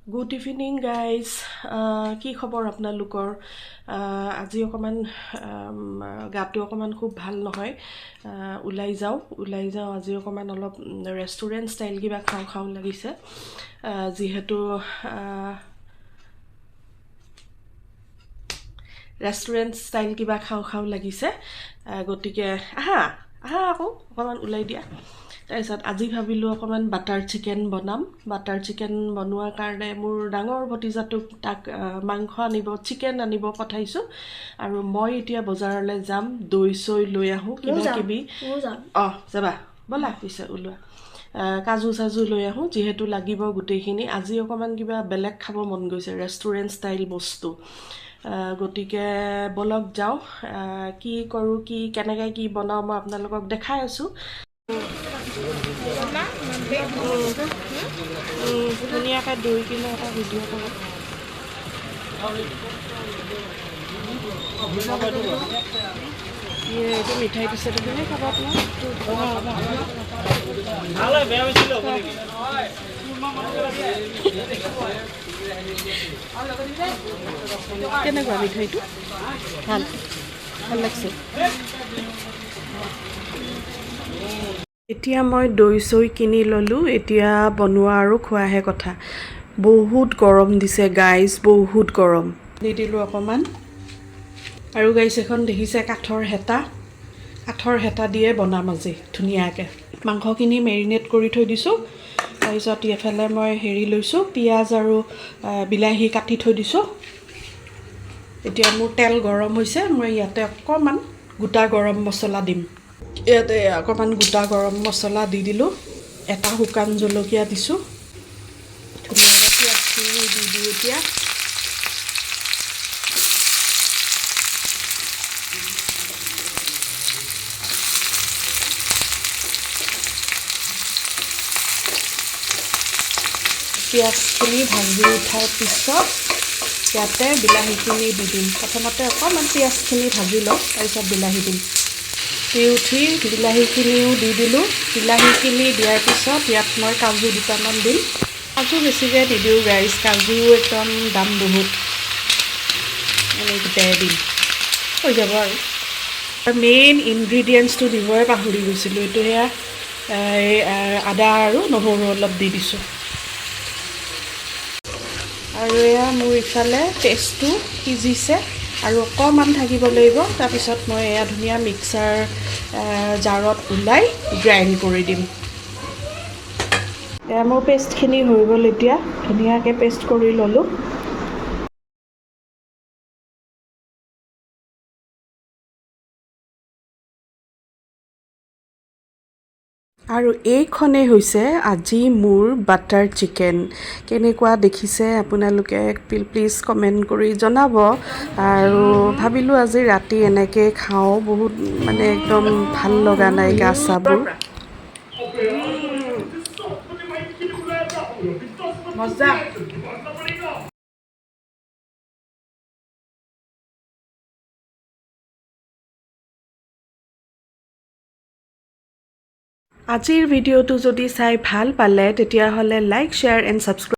Good evening guys. কি খবৰ আপোনালোকৰ? আজি অকমান গাটো অকমান খুব ভাল নহয়। ওলাই যাওঁ আজি অকমান অলপ ৰেষ্টুৰেণ্ট ষ্টাইল কিবা খাওঁ লাগিছে। যিহেতু ৰেষ্টুৰেণ্ট ষ্টাইল কিবা খাওঁ লাগিছে। গতিকে আহা আকৌ অকমান ওলাই দিয়া। তাৰপিছত আজি ভাবিলোঁ অকণমান বাটাৰ চিকেন বনাম। বাটাৰ চিকেন বনোৱাৰ কাৰণে মোৰ ডাঙৰ ভতিজাটোক তাক মাংস আনিব চিকেন আনিব পঠাইছোঁ। আৰু মই এতিয়া বজাৰলৈ যাম, দৈ চৈ লৈ আহোঁ কিবা কিবি। যাবা ব'লা পিছে ওলোৱা। কাজু চাজু লৈ আহোঁ, যিহেতু লাগিব গোটেইখিনি। আজি অকণমান কিবা বেলেগ খাব মন গৈছে, ৰেষ্টুৰেণ্ট ষ্টাইল বস্তু। গতিকে বলক যাওঁ, কি কৰোঁ কেনেকৈ কি বনাওঁ মই আপোনালোকক দেখাই আছোঁ। ধুনীয়াকৈ দৈ কিনে এটা ভিডিঅ' কৰোঁ। এইটো মিঠাই দিছে তুমি খাবা কেনেকুৱা মিঠাইটো? ভাল লাগছে। এতিয়া মই দৈ চৈ কিনি ল'লোঁ। এতিয়া বনোৱা আৰু খোৱাহে কথা। বহুত গৰম দিছে গাইজ, বহুত গৰম। দি দিলোঁ অকণমান। আৰু গাইজ এখন দেখিছে কাঠৰ হেতা দিয়ে বনাম আজি ধুনীয়াকৈ। মাংসখিনি মেৰিনেট কৰি থৈ দিছোঁ। তাৰপিছত এইফালে মই লৈছোঁ, পিঁয়াজ আৰু বিলাহী কাটি থৈ দিছোঁ। এতিয়া মোৰ তেল গৰম হৈছে, মই ইয়াতে অকণমান গোটা গৰম মছলা দিম। ইয়াতে অকণমান গোটা গৰম মছলা দি দিলোঁ, এটা শুকান জলকীয়া দিছোঁ। ধুনীয়াকৈ পিঁয়াজখিনি দি দিওঁ এতিয়া। পিঁয়াজখিনি ভাজি উঠাৰ পিছত ইয়াতে বিলাহীখিনি দি দিম। প্ৰথমতে অকণমান পিঁয়াজখিনি ভাজি লওঁ, তাৰপিছত বিলাহী দিম। দি উঠি বিলাহীখিনিও দি দিলোঁ। বিলাহীখিনি দিয়াৰ পিছত ইয়াত মই কাজু দুটামান দিম। কাজু বেছিকৈ নিদিওঁ গাইজ, কাজু একদম দাম বহুত। এইকেইটাই দিম, হৈ যাব আৰু। মেইন ইনগ্ৰিডিয়েণ্টছটো দিবই পাহৰি গৈছিলোঁ। এইটো সেয়া আদা আৰু নহৰু অলপ দি দিছোঁ। আৰু এয়া মোৰ ইফালে পেষ্টটো সিজিছে আৰু অকণমান থাকিব লাগিব। তাৰপিছত মই এয়া ধুনীয়া মিক্সাৰ জাৰত ওলাই গ্ৰাইণ্ড কৰি দিম। এয়া মোৰ পেষ্টখিনি হৈ গ'ল। এতিয়া ধুনীয়াকৈ পেষ্ট কৰি ল'লোঁ। আৰু এইখনেই হৈছে আজি মোৰ বাটাৰ চিকেন। কেনেকুৱা দেখিছে আপোনালোকে প্লিজ কমেণ্ট কৰি জনাব। আৰু ভাবিলোঁ আজি ৰাতি এনেকৈ খাওঁ, বহুত মানে একদম ভাল লগা নাই গা চাবোৰ। মজা। আজিৰ ভিডিঅ'টো যদি চাই ভাল পালে তেতিয়াহ'লে লাইক, শ্বেয়াৰ এণ্ড ছাবস্ক্ৰাইব